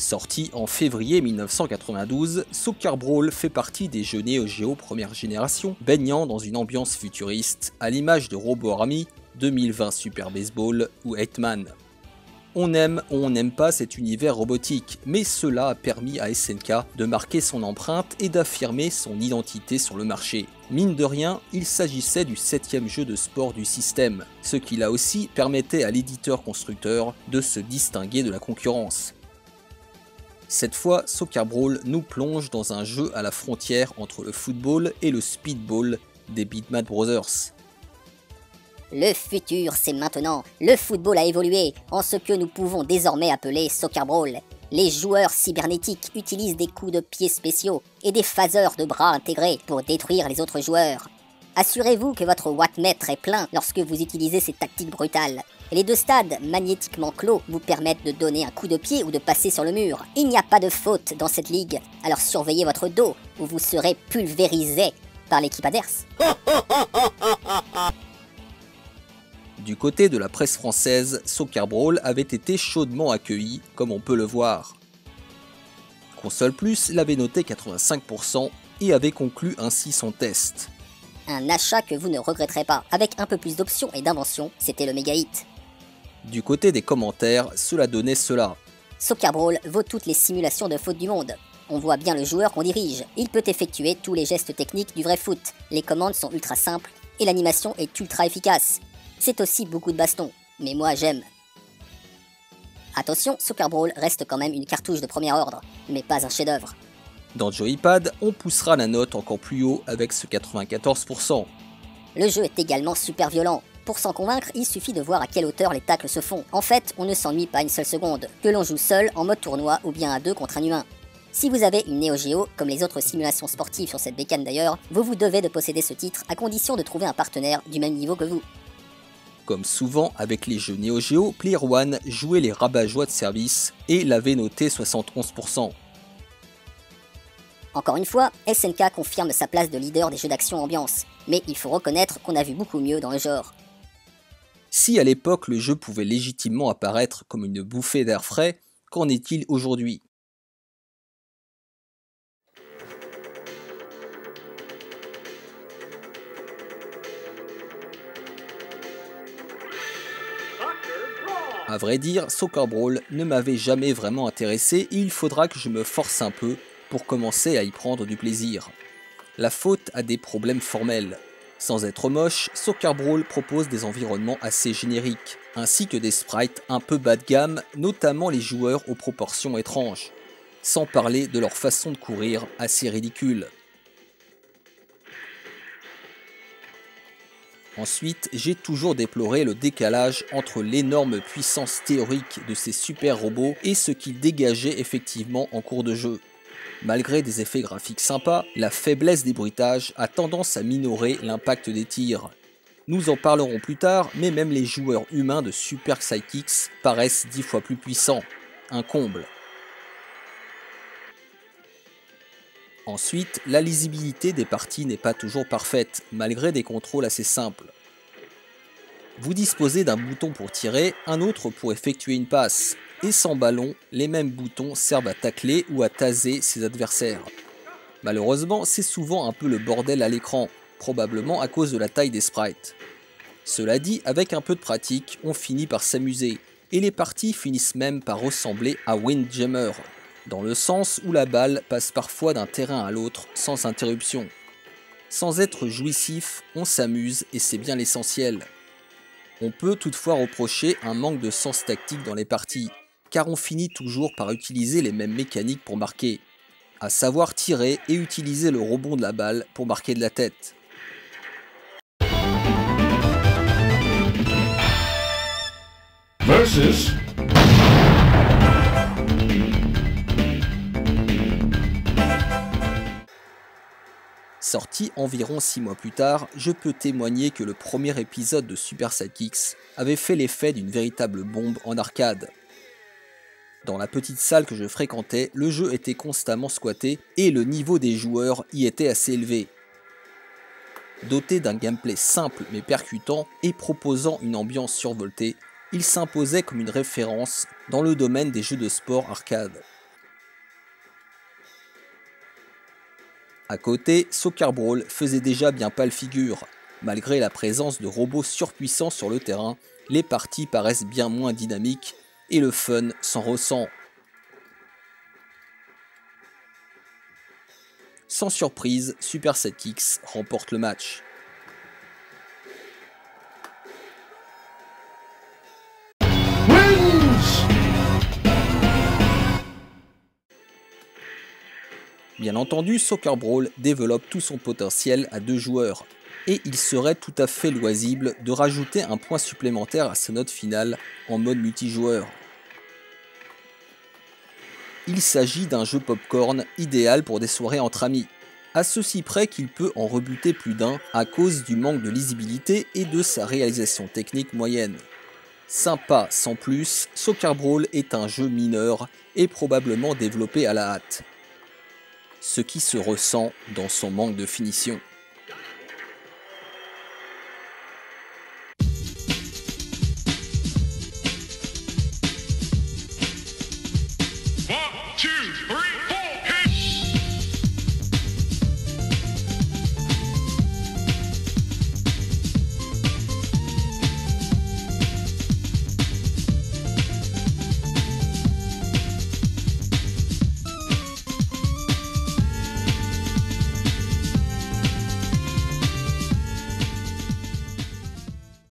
Sorti en février 1992, Soccer Brawl fait partie des jeux Neo Geo première génération, baignant dans une ambiance futuriste, à l'image de Robo Army, 2020 Super Baseball ou Hitman. On aime ou on n'aime pas cet univers robotique, mais cela a permis à SNK de marquer son empreinte et d'affirmer son identité sur le marché. Mine de rien, il s'agissait du 7e jeu de sport du système, ce qui là aussi permettait à l'éditeur-constructeur de se distinguer de la concurrence. Cette fois, Soccer Brawl nous plonge dans un jeu à la frontière entre le football et le speedball des Bitmap Brothers. Le futur, c'est maintenant. Le football a évolué en ce que nous pouvons désormais appeler Soccer Brawl. Les joueurs cybernétiques utilisent des coups de pied spéciaux et des phaseurs de bras intégrés pour détruire les autres joueurs. Assurez-vous que votre wattmètre est plein lorsque vous utilisez ces tactiques brutales. Les deux stades magnétiquement clos vous permettent de donner un coup de pied ou de passer sur le mur. Il n'y a pas de faute dans cette ligue, alors surveillez votre dos ou vous serez pulvérisé par l'équipe adverse. Du côté de la presse française, Soccer Brawl avait été chaudement accueilli, comme on peut le voir. Console Plus l'avait noté 85% et avait conclu ainsi son test. Un achat que vous ne regretterez pas. Avec un peu plus d'options et d'inventions, c'était le méga hit. Du côté des commentaires, cela donnait cela. Soccer Brawl vaut toutes les simulations de foot du monde. On voit bien le joueur qu'on dirige. Il peut effectuer tous les gestes techniques du vrai foot. Les commandes sont ultra simples et l'animation est ultra efficace. C'est aussi beaucoup de baston, mais moi j'aime. Attention, Soccer Brawl reste quand même une cartouche de premier ordre, mais pas un chef-d'œuvre. Dans Joypad, on poussera la note encore plus haut avec ce 94%. Le jeu est également super violent. Pour s'en convaincre, il suffit de voir à quelle hauteur les tacles se font. En fait, on ne s'ennuie pas une seule seconde, que l'on joue seul, en mode tournoi ou bien à deux contre un humain. Si vous avez une Neo Geo, comme les autres simulations sportives sur cette bécane d'ailleurs, vous vous devez de posséder ce titre à condition de trouver un partenaire du même niveau que vous. Comme souvent avec les jeux Neo Geo, Player One jouait les rabat-joie de service et l'avait noté 71%. Encore une fois, SNK confirme sa place de leader des jeux d'action ambiance, mais il faut reconnaître qu'on a vu beaucoup mieux dans le genre. Si à l'époque le jeu pouvait légitimement apparaître comme une bouffée d'air frais, qu'en est-il aujourd'hui ? A vrai dire, Soccer Brawl ne m'avait jamais vraiment intéressé et il faudra que je me force un peu pour commencer à y prendre du plaisir. La faute a des problèmes formels. Sans être moche, Soccer Brawl propose des environnements assez génériques, ainsi que des sprites un peu bas de gamme, notamment les joueurs aux proportions étranges. Sans parler de leur façon de courir assez ridicule. Ensuite, j'ai toujours déploré le décalage entre l'énorme puissance théorique de ces super robots et ce qu'ils dégageaient effectivement en cours de jeu. Malgré des effets graphiques sympas, la faiblesse des bruitages a tendance à minorer l'impact des tirs. Nous en parlerons plus tard, mais même les joueurs humains de Super Sidekicks paraissent 10 fois plus puissants. Un comble. Ensuite, la lisibilité des parties n'est pas toujours parfaite, malgré des contrôles assez simples. Vous disposez d'un bouton pour tirer, un autre pour effectuer une passe, et sans ballon, les mêmes boutons servent à tacler ou à taser ses adversaires. Malheureusement, c'est souvent un peu le bordel à l'écran, probablement à cause de la taille des sprites. Cela dit, avec un peu de pratique, on finit par s'amuser, et les parties finissent même par ressembler à Windjammer, dans le sens où la balle passe parfois d'un terrain à l'autre sans interruption. Sans être jouissif, on s'amuse et c'est bien l'essentiel. On peut toutefois reprocher un manque de sens tactique dans les parties, car on finit toujours par utiliser les mêmes mécaniques pour marquer, à savoir tirer et utiliser le rebond de la balle pour marquer de la tête. Versus Sorti environ 6 mois plus tard, je peux témoigner que le premier épisode de Super Sidekicks avait fait l'effet d'une véritable bombe en arcade. Dans la petite salle que je fréquentais, le jeu était constamment squatté et le niveau des joueurs y était assez élevé. Doté d'un gameplay simple mais percutant et proposant une ambiance survoltée, il s'imposait comme une référence dans le domaine des jeux de sport arcade. À côté, Soccer Brawl faisait déjà bien pâle figure. Malgré la présence de robots surpuissants sur le terrain, les parties paraissent bien moins dynamiques et le fun s'en ressent. Sans surprise, Super Sidekicks remporte le match. Bien entendu, Soccer Brawl développe tout son potentiel à 2 joueurs, et il serait tout à fait loisible de rajouter un point supplémentaire à sa note finale en mode multijoueur. Il s'agit d'un jeu popcorn idéal pour des soirées entre amis, à ceci près qu'il peut en rebuter plus d'un à cause du manque de lisibilité et de sa réalisation technique moyenne. Sympa sans plus, Soccer Brawl est un jeu mineur et probablement développé à la hâte, ce qui se ressent dans son manque de finition.